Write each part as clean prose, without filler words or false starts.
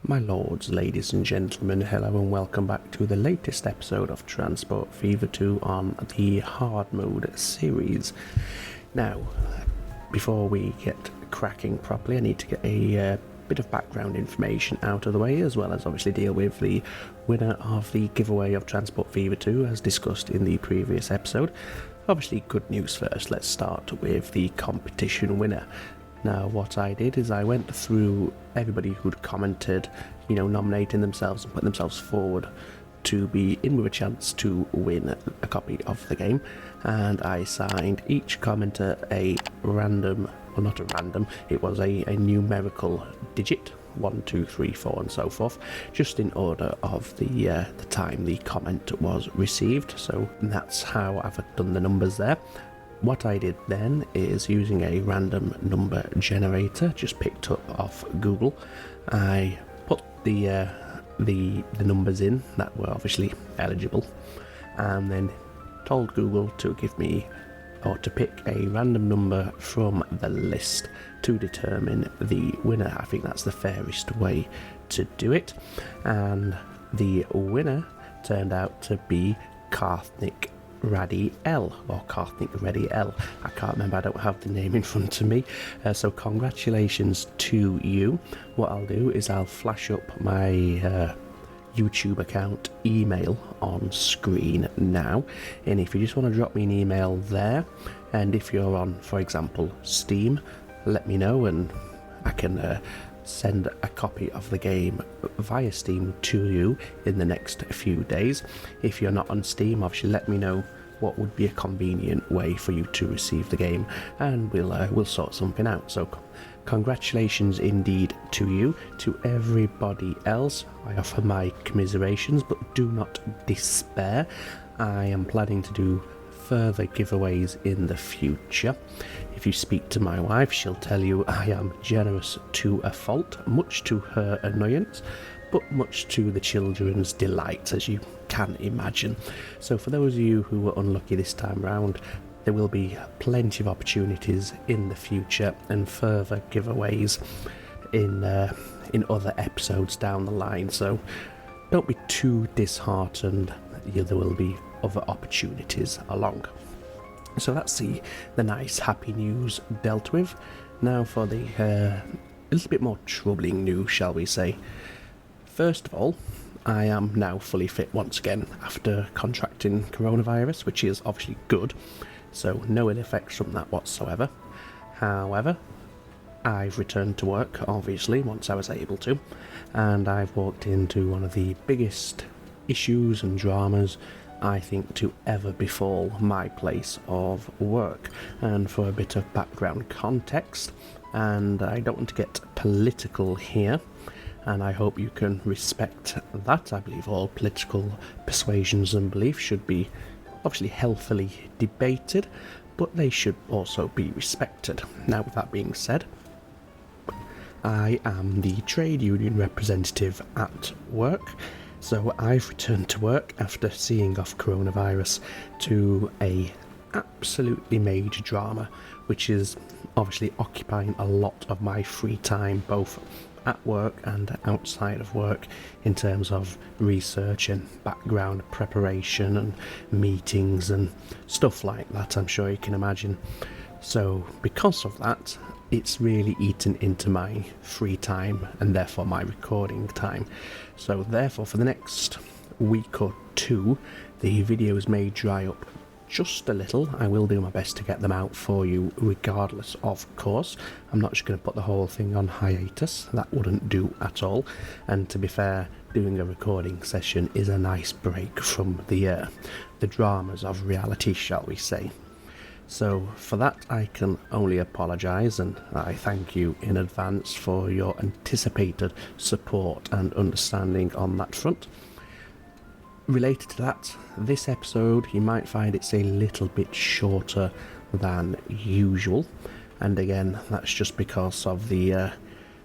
My lords, ladies and gentlemen, hello and welcome back to the latest episode of Transport Fever 2 on the hard mode series. Now, before we get cracking properly, I need to get a bit of background information out of the way, as well as obviously deal with the winner of the giveaway of Transport Fever 2 as discussed in the previous episode. Obviously, good news first. Let's start with the competition winner. Now, what I did is I went through everybody who'd commented, nominating themselves and putting themselves forward to be in with a chance to win a copy of the game, and I assigned each commenter a random, well, not a random, it was a numerical digit, 1, 2, 3, 4 and so forth, just in order of the time the comment was received. So that's how I've done the numbers there. What I did then is, using a random number generator just picked up off Google, I put the numbers in that were obviously eligible, and then told Google to give me, or to pick a random number from the list to determine the winner. I think that's the fairest way to do it, and the winner turned out to be Karthnik Raddy L, or Karthnik Reddy L. I can't remember, I don't have the name in front of me, so congratulations to you. What I'll do is I'll flash up my YouTube account email on screen now, and if you just want to drop me an email there, and if you're on, for example, Steam, let me know and I can send a copy of the game via Steam to you in the next few days. If you're not on Steam, obviously let me know what would be a convenient way for you to receive the game, and we'll sort something out. So congratulations indeed to you. To everybody else, I offer my commiserations, but do not despair. I am planning to do further giveaways in the future. If you speak to my wife, she'll tell you I am generous to a fault, much to her annoyance, but much to the children's delight, as you can imagine. So for those of you who were unlucky this time round, there will be plenty of opportunities in the future and further giveaways in other episodes down the line, so don't be too disheartened. There will be other opportunities along. So that's the nice happy news dealt with. Now for the a little bit more troubling news, shall we say. First of all, I am now fully fit once again after contracting coronavirus, which is obviously good, so no ill effects from that whatsoever. However, I've returned to work, obviously, once I was able to, and I've walked into one of the biggest issues and dramas I think to ever befall my place of work. And for a bit of background context, and I don't want to get political here, and I hope you can respect that. I believe all political persuasions and beliefs should be obviously healthily debated, but they should also be respected. Now, with that being said, I am the trade union representative at work, so I've returned to work after seeing off coronavirus to a absolutely major drama, which is obviously occupying a lot of my free time, both at work and outside of work, in terms of research and background preparation and meetings and stuff like that, I'm sure you can imagine. So because of that, it's really eaten into my free time and therefore my recording time. So therefore, for the next week or two, the videos may dry up just a little. I will do my best to get them out for you regardless, of course. I'm not just going to put the whole thing on hiatus, that wouldn't do at all. And to be fair, doing a recording session is a nice break from the dramas of reality, shall we say. So for that I can only apologise, and I thank you in advance for your anticipated support and understanding on that front. Related to that, this episode you might find it's a little bit shorter than usual, and again that's just because of the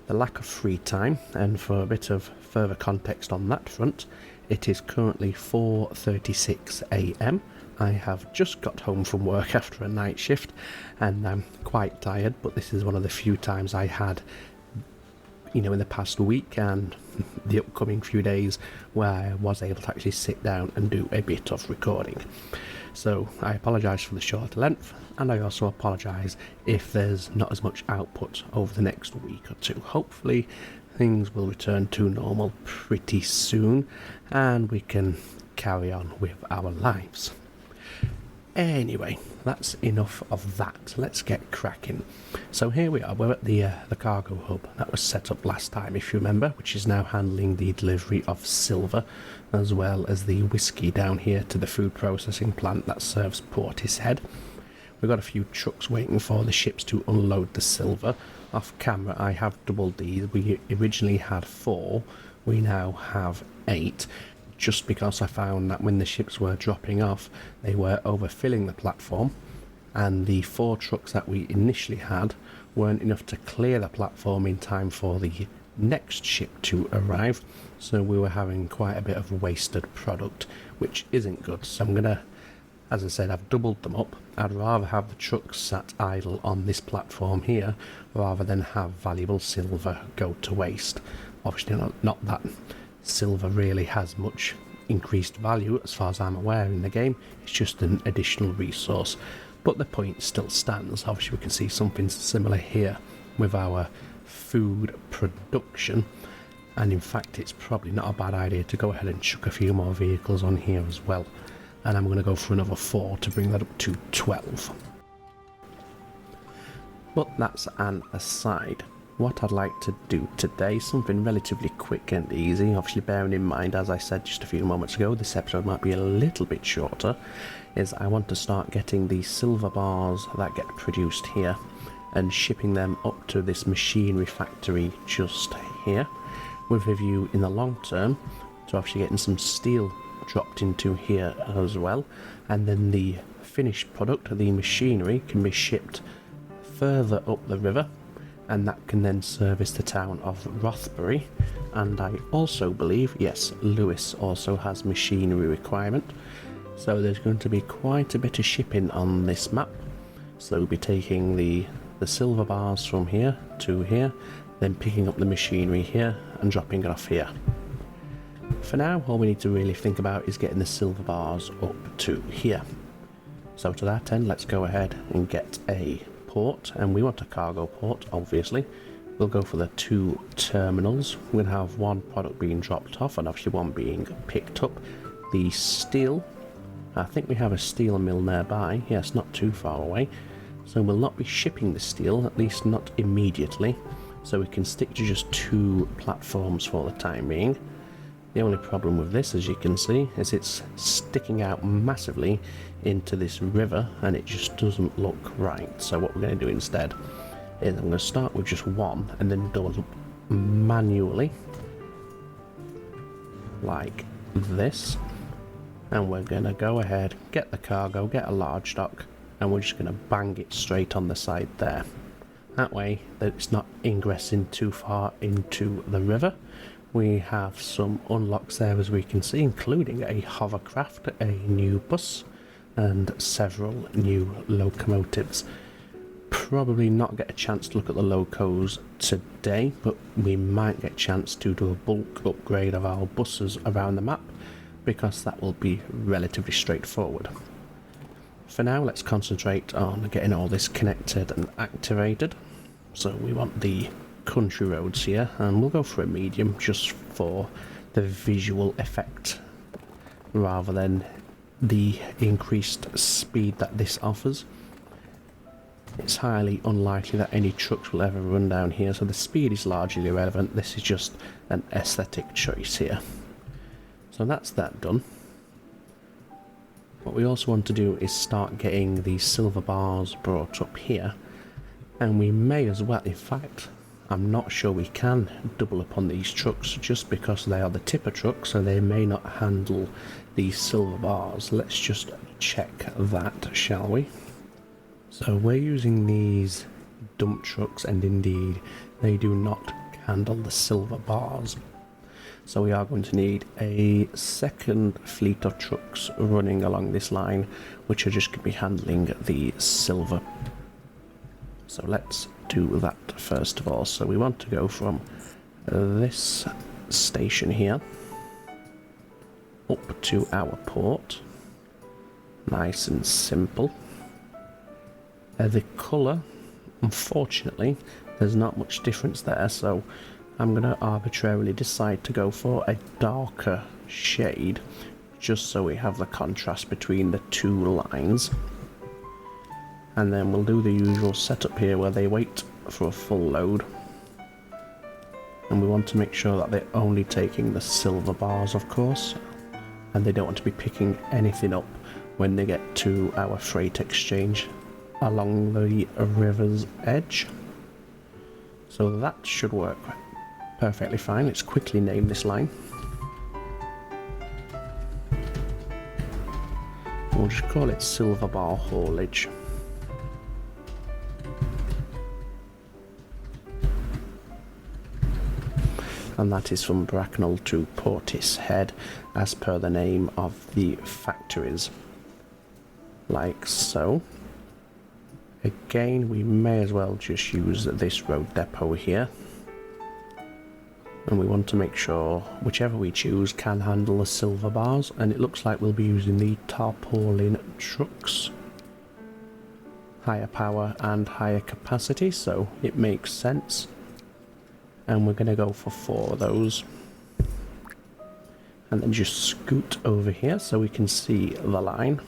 lack of free time. And for a bit of further context on that front, it is currently 4:36 AM. I have just got home from work after a night shift and I'm quite tired, but this is one of the few times I had in the past week and the upcoming few days where I was able to actually sit down and do a bit of recording. So I apologise for the shorter length, and I also apologise if there's not as much output over the next week or two. Hopefully things will return to normal pretty soon and we can carry on with our lives. Anyway, that's enough of that. Let's get cracking. So here we are. We're at the cargo hub that was set up last time, if you remember, which is now handling the delivery of silver as well as the whiskey down here to the food processing plant that serves Portishead. We've got a few trucks waiting for the ships to unload the silver. Off camera, I have doubled these. We originally had 4. We now have 8. Just because I found that when the ships were dropping off, they were overfilling the platform, and the 4 trucks that we initially had weren't enough to clear the platform in time for the next ship to arrive, so we were having quite a bit of wasted product, which isn't good. So I'm gonna, as I said, I've doubled them up. I'd rather have the trucks sat idle on this platform here rather than have valuable silver go to waste. Obviously not that silver really has much increased value as far as I'm aware in the game. It's just an additional resource, but the point still stands. Obviously we can see something similar here with our food production, and in fact it's probably not a bad idea to go ahead and chuck a few more vehicles on here as well, and I'm going to go for another 4 to bring that up to 12. But that's an aside. What I'd like to do today, something relatively quick and easy, obviously bearing in mind, as I said just a few moments ago, this episode might be a little bit shorter, is I want to start getting the silver bars that get produced here and shipping them up to this machinery factory just here, with a view in the long term to actually getting some steel dropped into here as well, and then the finished product, the machinery, can be shipped further up the river, and that can then service the town of Rothbury. And I also believe, yes, Lewis also has machinery requirement, so there's going to be quite a bit of shipping on this map. So we'll be taking the silver bars from here to here, then picking up the machinery here and dropping it off here. For now, all we need to really think about is getting the silver bars up to here. So to that end, let's go ahead and get a port, and we want a cargo port, obviously. We'll go for the 2 terminals. We'll have 1 product being dropped off and obviously 1 being picked up. The steel, I think we have a steel mill nearby. Yes, not too far away, so we'll not be shipping the steel, at least not immediately, so we can stick to just 2 platforms for the time being. The only problem with this, as you can see, is it's sticking out massively into this river and it just doesn't look right. So what we're going to do instead is I'm going to start with just 1 and then double up manually like this, and we're going to go ahead, get the cargo, get a large dock, and we're just going to bang it straight on the side there. That way that it's not ingressing too far into the river. We have some unlocks there, as we can see, including a hovercraft, a new bus, and several new locomotives. Probably not get a chance to look at the locos today, but we might get a chance to do a bulk upgrade of our buses around the map, because that will be relatively straightforward. For now, let's concentrate on getting all this connected and activated. So we want the country roads here, and we'll go for a medium just for the visual effect rather than the increased speed that this offers. It's highly unlikely that any trucks will ever run down here, so the speed is largely irrelevant. This is just an aesthetic choice here. So that's that done. What we also want to do is start getting the silver bars brought up here, and we may as well, in fact, I'm not sure we can double up on these trucks just because they are the tipper trucks, so they may not handle these silver bars. Let's just check that, shall we? So we're using these dump trucks, and indeed they do not handle the silver bars. So we are going to need a second fleet of trucks running along this line, which are just going to be handling the silver. So let's do that first of all. So we want to go from this station here up to our port. Nice and simple. The colour, unfortunately, there's not much difference there, so I'm going to arbitrarily decide to go for a darker shade, just so we have the contrast between the two lines. And then we'll do the usual setup here where they wait for a full load. And we want to make sure that they're only taking the silver bars, of course, and they don't want to be picking anything up when they get to our freight exchange along the river's edge. So that should work perfectly fine. Let's quickly name this line. We'll just call it silver bar haulage. And that is from Bracknell to Portishead, as per the name of the factories. Like so. Again, we may as well just use this road depot here. And we want to make sure whichever we choose can handle the silver bars, and it looks like we'll be using the tarpaulin trucks. Higher power and higher capacity, so it makes sense. And we're going to go for 4 of those. And then just scoot over here so we can see the line.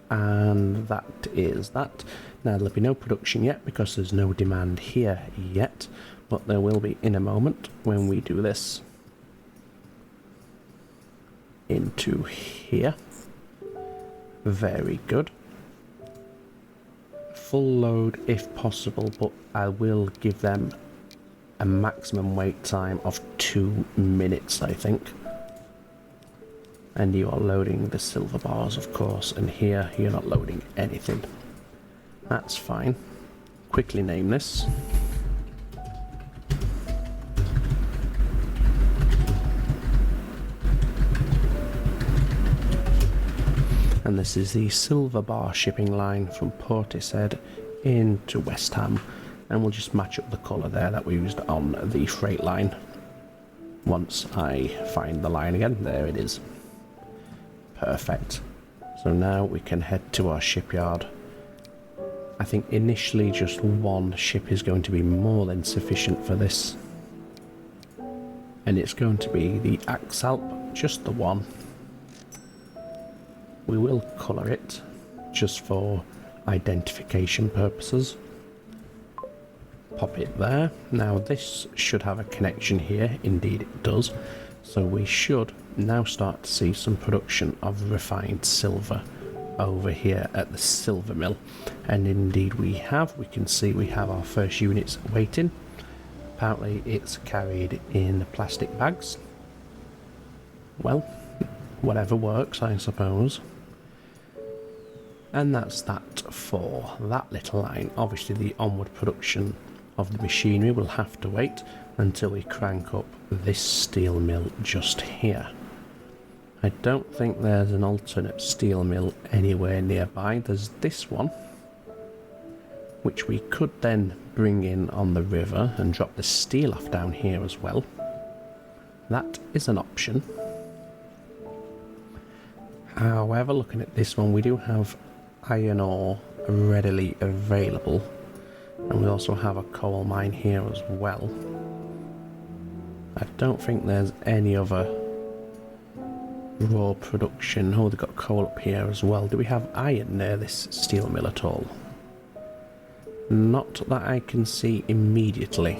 And that is that. Now there'll be no production yet because there's no demand here yet, but there will be in a moment when we do this. Into here. Very good. Full load if possible, but I will give them a maximum wait time of 2 minutes, I think. And you are loading the silver bars, of course, and here you're not loading anything. That's fine. Quickly name this. And this is the silver bar shipping line from Portishead into West Ham. And we'll just match up the colour there that we used on the freight line. Once I find the line again, there it is. Perfect. So now we can head to our shipyard. I think initially just 1 ship is going to be more than sufficient for this. And it's going to be the Axalp, just the 1. We will colour it, just for identification purposes. Pop it there. Now this should have a connection here, indeed it does. So we should now start to see some production of refined silver over here at the silver mill. And indeed we can see we have our first units waiting. Apparently it's carried in plastic bags. Well, whatever works, I suppose. And that's that for that little line. Obviously the onward production of the machinery will have to wait until we crank up this steel mill just here. I don't think there's an alternate steel mill anywhere nearby. There's this one, which we could then bring in on the river and drop the steel off down here as well. That is an option. However, looking at this one, we do have iron ore readily available. And we also have a coal mine here as well. I don't think there's any other raw production. Oh, they've got coal up here as well. Do we have iron near this steel mill at all? Not that I can see immediately.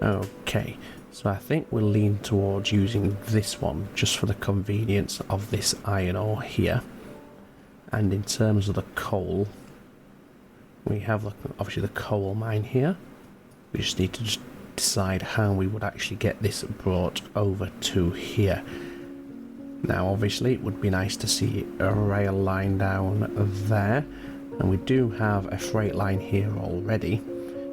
Okay, so I think we'll lean towards using this one just for the convenience of this iron ore here. And in terms of the coal, we have obviously the coal mine here. We just need to just decide how we would actually get this brought over to here. Now obviously it would be nice to see a rail line down there, and we do have a freight line here already,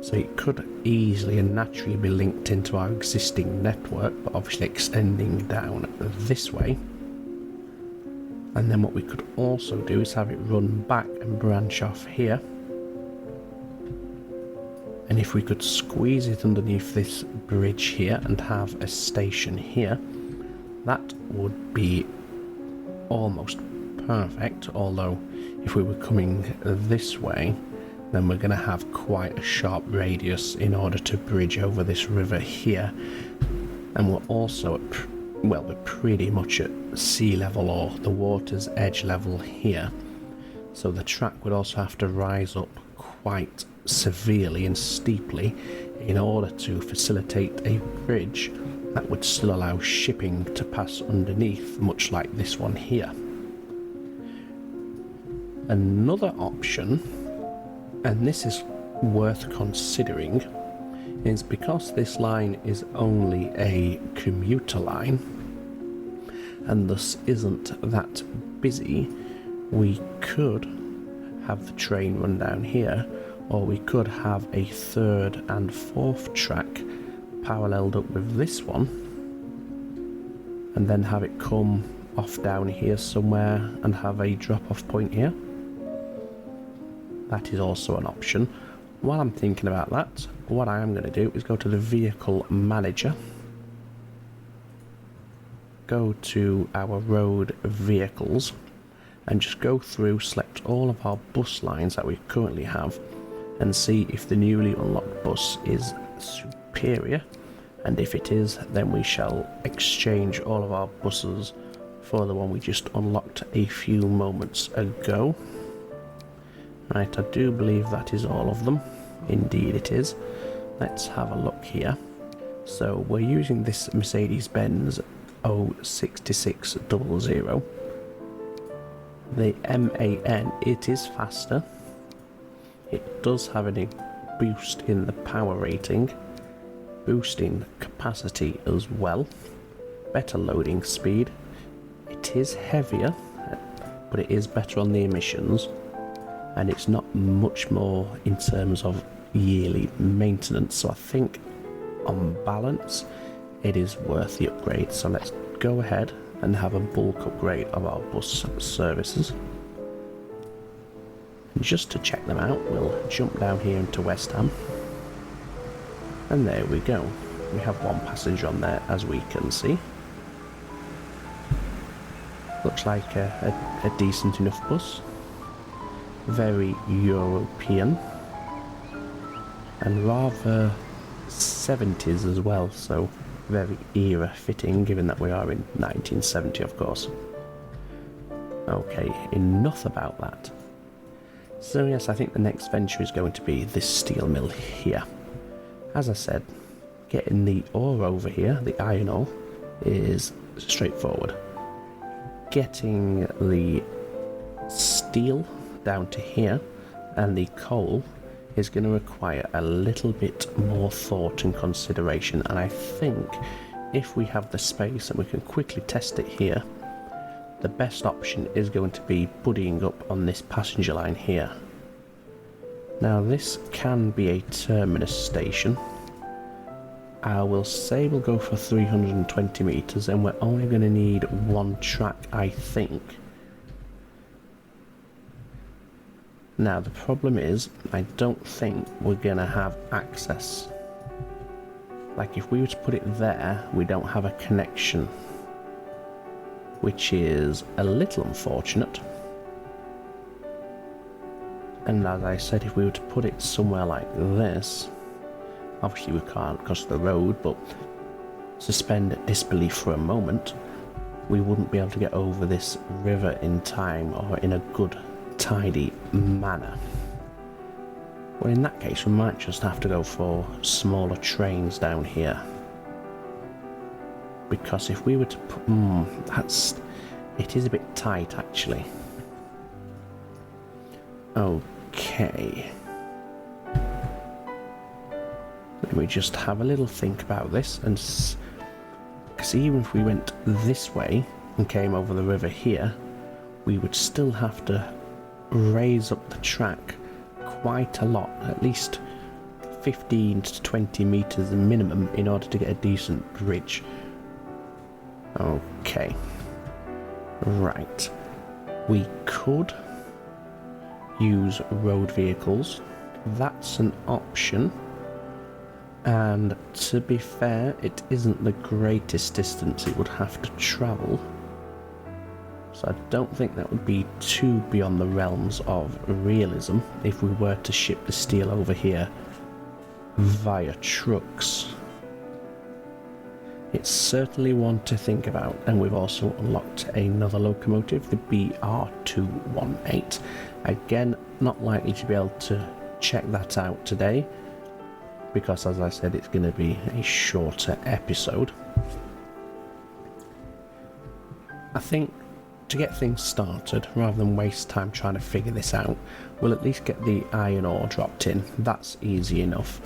so it could easily and naturally be linked into our existing network, but obviously extending down this way. And then what we could also do is have it run back and branch off here. And if we could squeeze it underneath this bridge here and have a station here, that would be almost perfect. Although if we were coming this way, then we're going to have quite a sharp radius in order to bridge over this river here. And we're also at, well, we're pretty much at sea level, or the water's edge level here. So the track would also have to rise up quite severely and steeply in order to facilitate a bridge that would still allow shipping to pass underneath, much like this one here. Another option, and this is worth considering, is because this line is only a commuter line and thus isn't that busy, we could have the train run down here, or we could have a third and fourth track paralleled up with this one and then have it come off down here somewhere and have a drop-off point here. That is also an option. While I'm thinking about that, what I am going to do is go to the vehicle manager, go to our road vehicles, and just go through, select all of our bus lines that we currently have, and see if the newly unlocked bus is superior, and if it is, then we shall exchange all of our buses for the one we just unlocked a few moments ago. Right, I do believe that is all of them. Indeed it is. Let's have a look here. So we're using this Mercedes-Benz 06600. The MAN, it is faster. It does have a boost in the power rating, boosting capacity as well, better loading speed. It is heavier, but it is better on the emissions, and it's not much more in terms of yearly maintenance. So I think on balance it is worth the upgrade. So let's go ahead and have a bulk upgrade of our bus services. And just to check them out, we'll jump down here into West Ham, and there we go. We have one passenger on there, as we can see. Looks like a decent enough bus. Very European and rather 70s as well, so very era fitting, given that we are in 1970, of course. Okay, enough about that. So yes, I think the next venture is going to be this steel mill here. As I said, getting the ore over here, the iron ore, is straightforward. Getting the steel down to here and the coal is going to require a little bit more thought and consideration, and I think if we have the space and we can quickly test it here, the best option is going to be buddying up on this passenger line here. Now this can be a terminus station. I will say we'll go for 320 meters, and we're only going to need one track, I think. Now the problem is, I don't think we're going to have access. Like if we were to put it there, we don't have a connection, which is a little unfortunate. And as I said, if we were to put it somewhere like this, obviously we can't because of the road, but suspend disbelief for a moment, we wouldn't be able to get over this river in time or in a good tidy manner. Well, in that case we might just have to go for smaller trains down here, because if we were to put it is a bit tight actually. Okay, let me just have a little think about this, and because even if we went this way and came over the river here, we would still have to raise up the track quite a lot, at least 15 to 20 meters minimum, in order to get a decent bridge. Okay, right, we could use road vehicles. That's an option. And to be fair, it isn't the greatest distance it would have to travel. So I don't think that would be too beyond the realms of realism if we were to ship the steel over here via trucks. It's certainly one to think about, and we've also unlocked another locomotive, the BR218. Again, not likely to be able to check that out today, because as I said, it's going to be a shorter episode. I think to get things started, rather than waste time trying to figure this out, we'll at least get the iron ore dropped in. That's easy enough.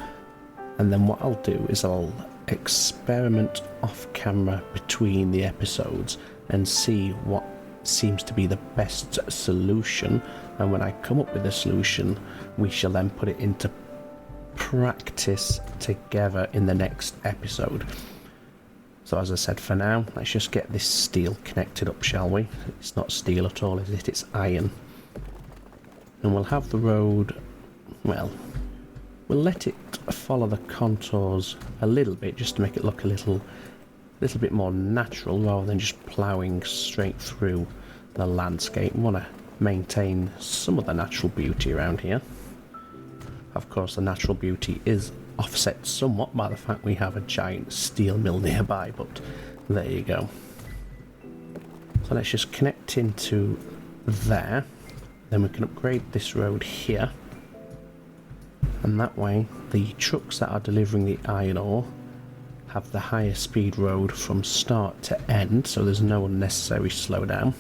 And then what I'll do is I'll experiment off camera between the episodes and see what seems to be the best solution, and when I come up with a solution we shall then put it into practice together in the next episode. So as I said, for now let's just get this steel connected up, shall we? It's not steel at all, is it? It's iron. And we'll have the road, well, we'll let it follow the contours a little bit just to make it look a little bit more natural rather than just ploughing straight through the landscape. We want to maintain some of the natural beauty around here. Of course, the natural beauty is offset somewhat by the fact we have a giant steel mill nearby, but there you go. So let's just connect into there, then we can upgrade this road here. And that way the trucks that are delivering the iron ore have the higher speed road from start to end, so there's no unnecessary slowdown.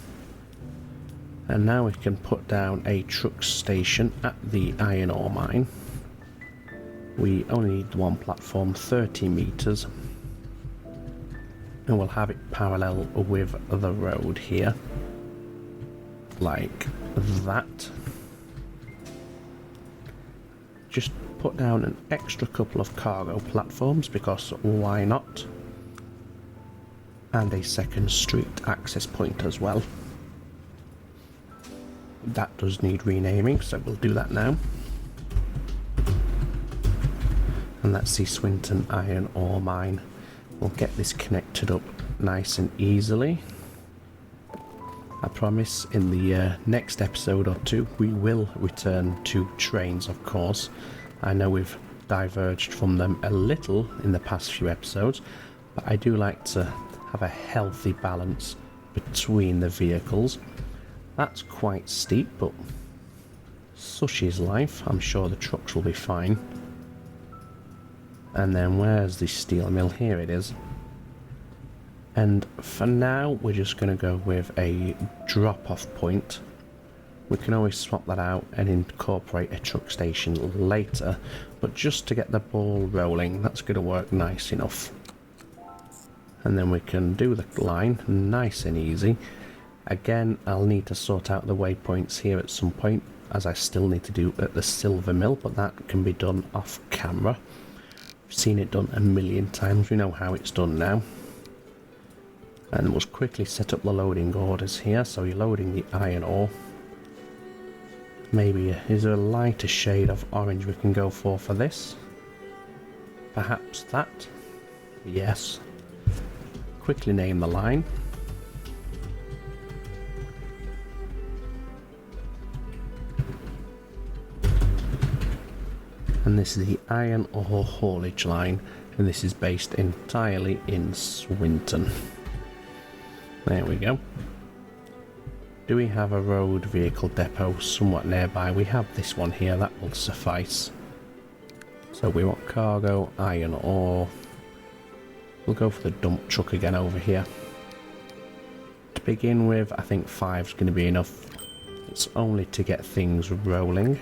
And now we can put down a truck station at the iron ore mine. We only need one platform, 30 meters, and we'll have it parallel with the road here, like that. Just put down an extra couple of cargo platforms, because why not? And a second street access point as well. That does need renaming, so we'll do that now. And that's the Swinton iron ore mine. We'll get this connected up nice and easily. I promise in the next episode or two we will return to trains, of course. I know we've diverged from them a little in the past few episodes, but I do like to have a healthy balance between the vehicles. That's quite steep, but such is life. I'm sure the trucks will be fine. And then where's the steel mill? Here it is. And for now we're just going to go with a drop-off point. We can always swap that out and incorporate a truck station later, but just to get the ball rolling, that's going to work nice enough. And then we can do the line nice and easy. Again, I'll need to sort out the waypoints here at some point, as I still need to do at the silver mill, but that can be done off camera. We've seen it done a million times, we know how it's done now. And we'll quickly set up the loading orders here. So you're loading the iron ore. Maybe is there a lighter shade of orange we can go for this? Perhaps that? Yes. Quickly name the line. And this is the iron ore haulage line, and this is based entirely in Swinton. There we go. Do we have a road vehicle depot somewhat nearby? We have this one here, that will suffice. So we want cargo, iron ore. We'll go for the dump truck again over here. To begin with, I think 5's going to be enough. It's only to get things rolling.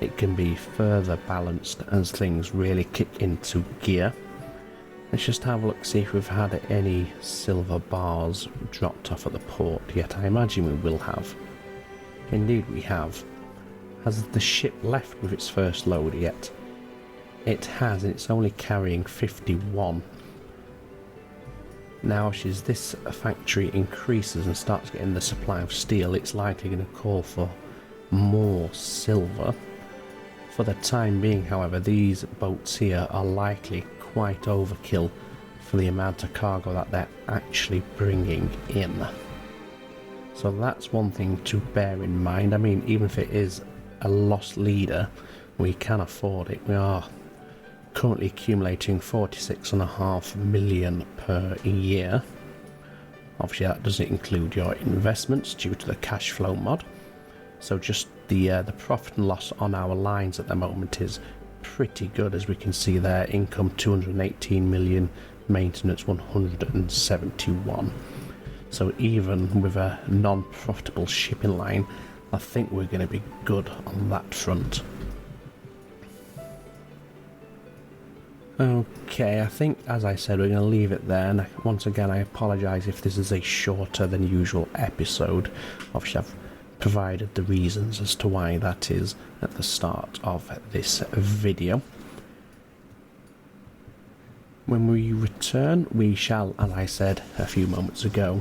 It can be further balanced as things really kick into gear. Let's just have a look, see if we've had any silver bars dropped off at the port yet. I imagine we will have. Indeed we have. Has the ship left with its first load yet? It has, and it's only carrying 51. Now as this factory increases and starts getting the supply of steel, it's likely going to call for more silver. For the time being, however, these boats here are likely quite overkill for the amount of cargo that they're actually bringing in. So that's one thing to bear in mind. I mean, even if it is a lost leader, we can afford it. We are currently accumulating 46.5 million per year. Obviously that doesn't include your investments due to the cash flow mod. So just the profit and loss on our lines at the moment is pretty good, as we can see there. Income 218 million, maintenance 171. So even with a non-profitable shipping line, I think we're going to be good on that front. Okay, I think, as I said, we're going to leave it there, and once again I apologise if this is a shorter than usual episode. Obviously I've provided the reasons as to why that is at the start of this video. When we return, we shall, as I said a few moments ago,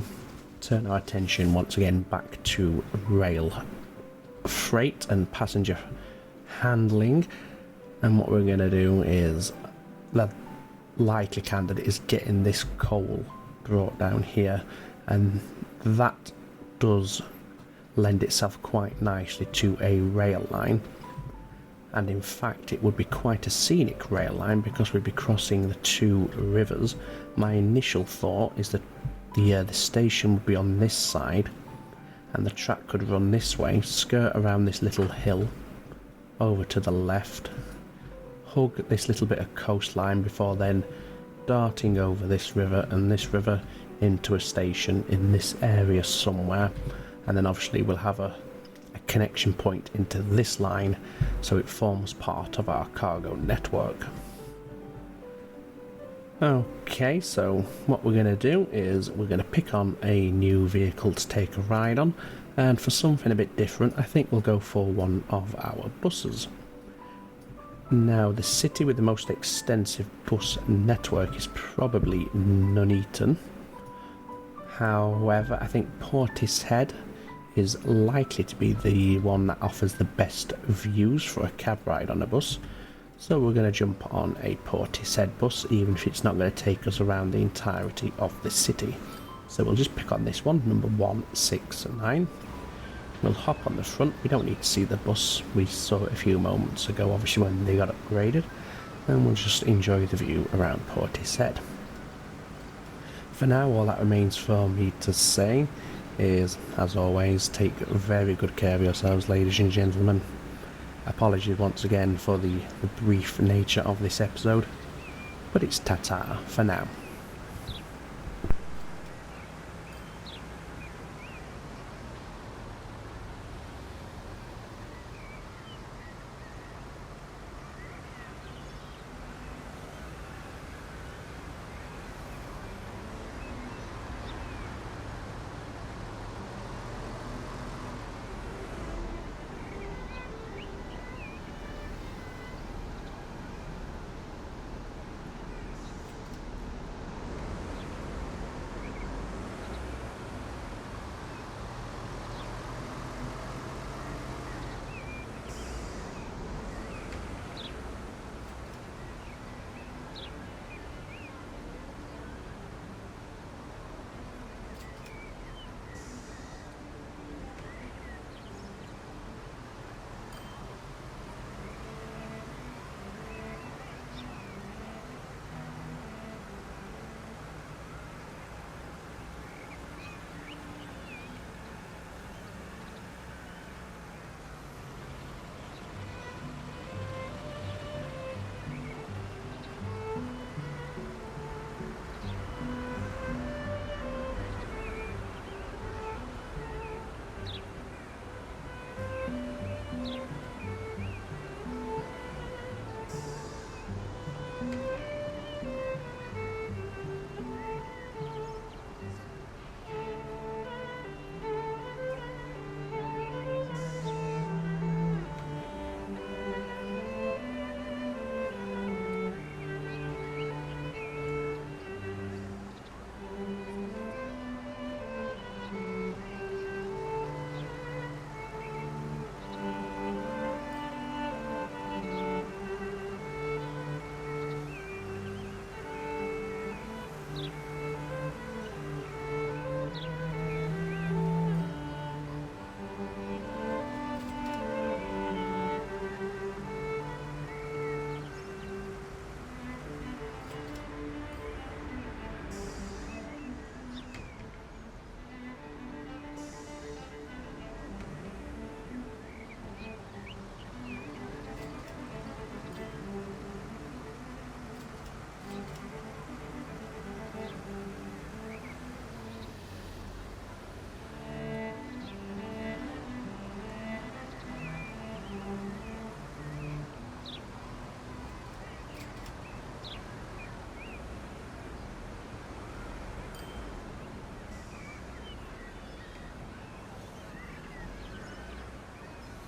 turn our attention once again back to rail freight and passenger handling, and what we're going to do is, the likely candidate is getting this coal brought down here, and that does lend itself quite nicely to a rail line. And in fact it would be quite a scenic rail line because we'd be crossing the two rivers. My initial thought is that the station would be on this side and the track could run this way, skirt around this little hill over to the left, hug this little bit of coastline before then darting over this river and this river into a station in this area somewhere. And then obviously we'll have a connection point into this line, so it forms part of our cargo network. Okay, so what we're going to do is we're going to pick on a new vehicle to take a ride on, and for something a bit different I think we'll go for one of our buses. Now, the city with the most extensive bus network is probably Nuneaton. However, I think Portishead is likely to be the one that offers the best views for a cab ride on a bus. So we're going to jump on a Portishead bus, even if it's not going to take us around the entirety of the city. So we'll just pick on this one, number 169. We'll hop on the front. We don't need to see the bus. We saw it a few moments ago, obviously, when they got upgraded. And we'll just enjoy the view around Portishead. For now, all that remains for me to say is, as always, take very good care of yourselves, ladies and gentlemen. Apologies once again for the brief nature of this episode, but it's ta-ta for now.